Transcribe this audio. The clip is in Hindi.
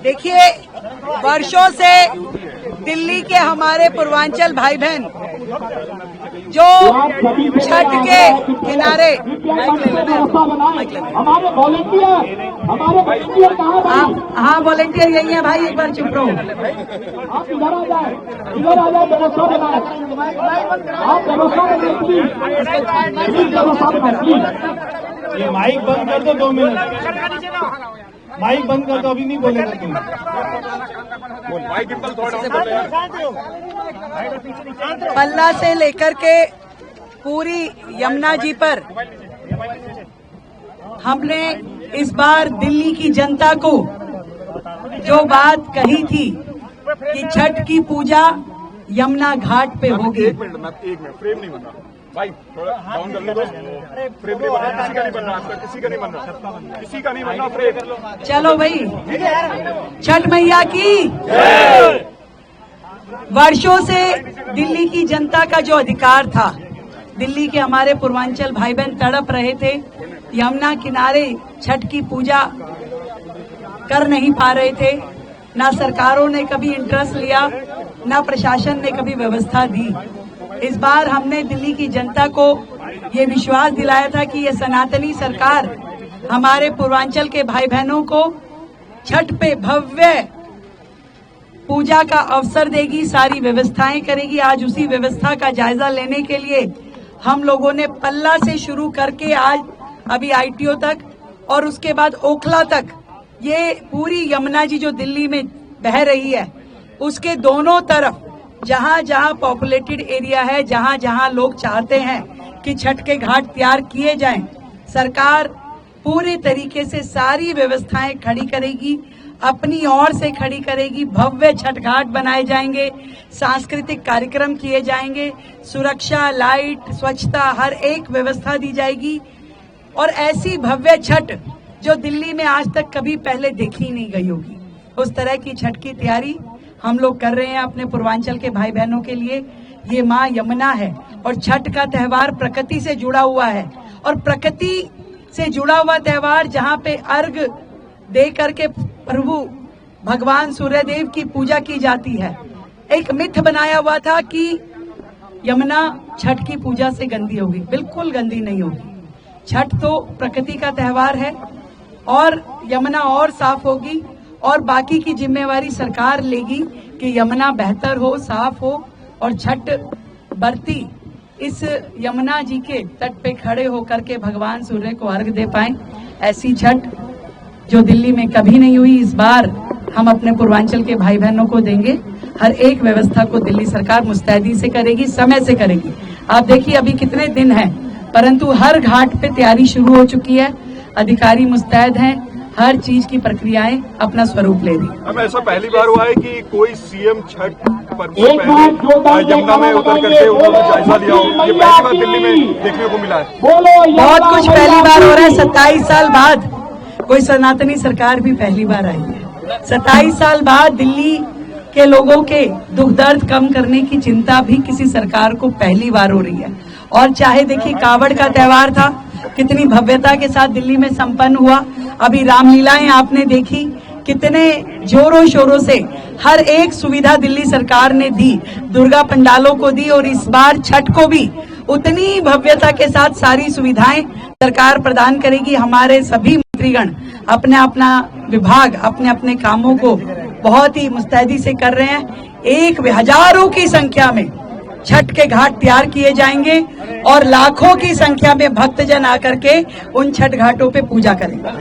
देखिए, वर्षों से दिल्ली के हमारे पूर्वांचल भाई बहन जो छठ के किनारे हाँ वॉलेंटियर यही है भाई, एक बार चुप रहो। ये माइक बंद कर दो, 2 मिनट माइक बंद कर दो, अभी नहीं बोलेगा तुम। पल्ला से लेकर के पूरी यमुना जी पर हमने इस बार दिल्ली की जनता को जो बात कही थी कि छठ की पूजा यमुना घाट पे होगी। एक मिनट फ्रेम नहीं बन रहा भाई, थोड़ा डाउन कर लो। फ्रेम नहीं बन रहा, किसी का नहीं बन रहा, आपका किसी का नहीं बन रहा, किसी का नहीं बन रहा फ्रेम। चलो भाई, छठ मैया की वर्षों से दिल्ली की जनता का जो अधिकार था, दिल्ली के हमारे पूर्वांचल भाई बहन तड़प रहे थे, यमुना किनारे छठ की पूजा कर नहीं पा रहे थे। ना सरकारों ने कभी इंटरेस्ट लिया, ना प्रशासन ने कभी व्यवस्था दी। इस बार हमने दिल्ली की जनता को ये विश्वास दिलाया था कि ये सनातनी सरकार हमारे पूर्वांचल के भाई बहनों को छठ पे भव्य पूजा का अवसर देगी, सारी व्यवस्थाएं करेगी। आज उसी व्यवस्था का जायजा लेने के लिए हम लोगों ने पल्ला से शुरू करके आज अभी आईटीओ तक और उसके बाद ओखला तक, ये पूरी यमुना जी जो दिल्ली में बह रही है उसके दोनों तरफ जहां जहां पॉपुलेटेड एरिया है, जहां जहां लोग चाहते हैं कि छठ के घाट तैयार किए जाएं, सरकार पूरे तरीके से सारी व्यवस्थाएं खड़ी करेगी, अपनी ओर से खड़ी करेगी। भव्य छठ घाट बनाए जाएंगे, सांस्कृतिक कार्यक्रम किए जाएंगे, सुरक्षा, लाइट, स्वच्छता, हर एक व्यवस्था दी जाएगी। और ऐसी भव्य छठ जो दिल्ली में आज तक कभी पहले देखी नहीं गई होगी, उस तरह की छठ की तैयारी हम लोग कर रहे हैं अपने पूर्वांचल के भाई बहनों के लिए। ये माँ यमुना है और छठ का त्योहार प्रकृति से जुड़ा हुआ है, और प्रकृति से जुड़ा हुआ त्योहार जहाँ पे अर्घ दे करके प्रभु भगवान सूर्यदेव की पूजा की जाती है। एक मिथ बनाया हुआ था कि यमुना छठ की पूजा से गंदी होगी, बिल्कुल गंदी नहीं होगी। छठ तो प्रकृति का त्योहार है और यमुना और साफ होगी, और बाकी की जिम्मेवारी सरकार लेगी कि यमुना बेहतर हो, साफ हो और छठ बरती इस यमुना जी के तट पे खड़े होकर के भगवान सूर्य को अर्घ दे पाएं। ऐसी छठ जो दिल्ली में कभी नहीं हुई, इस बार हम अपने पूर्वांचल के भाई बहनों को देंगे। हर एक व्यवस्था को दिल्ली सरकार मुस्तैदी से करेगी, समय से करेगी। आप देखिए अभी कितने दिन हैं, परंतु हर घाट पे तैयारी शुरू हो चुकी है, अधिकारी मुस्तैद हैं, हर चीज की प्रक्रियाएं अपना स्वरूप ले रही। अब ऐसा पहली बार हुआ है कि कोई सीएम छठ पर्व से पहले यमुना में उतर करके उन्होंने जायजा लिया हो, ये पहली बार दिल्ली में देखने को मिला है। बहुत कुछ पहली बार हो रहा है। 27 साल बाद कोई सनातनी सरकार भी पहली बार आई है। 27 साल बाद दिल्ली के लोगों के दुख दर्द कम करने की चिंता भी किसी सरकार को पहली बार हो रही है। और चाहे देखिए कावड़ का त्योहार था, कितनी भव्यता के साथ दिल्ली में संपन्न हुआ। अभी रामलीलाएं आपने देखी, कितने जोरों शोरों से हर एक सुविधा दिल्ली सरकार ने दी, दुर्गा पंडालों को दी, और इस बार छठ को भी उतनी भव्यता के साथ सारी सुविधाएं सरकार प्रदान करेगी। हमारे सभी मंत्रीगण अपना अपना विभाग अपने अपने कामों को बहुत ही मुस्तैदी से कर रहे हैं। हजारों की संख्या में छठ के घाट तैयार किए जाएंगे और लाखों की संख्या में भक्तजन आकर के उन छठ घाटों पे पूजा करेंगे।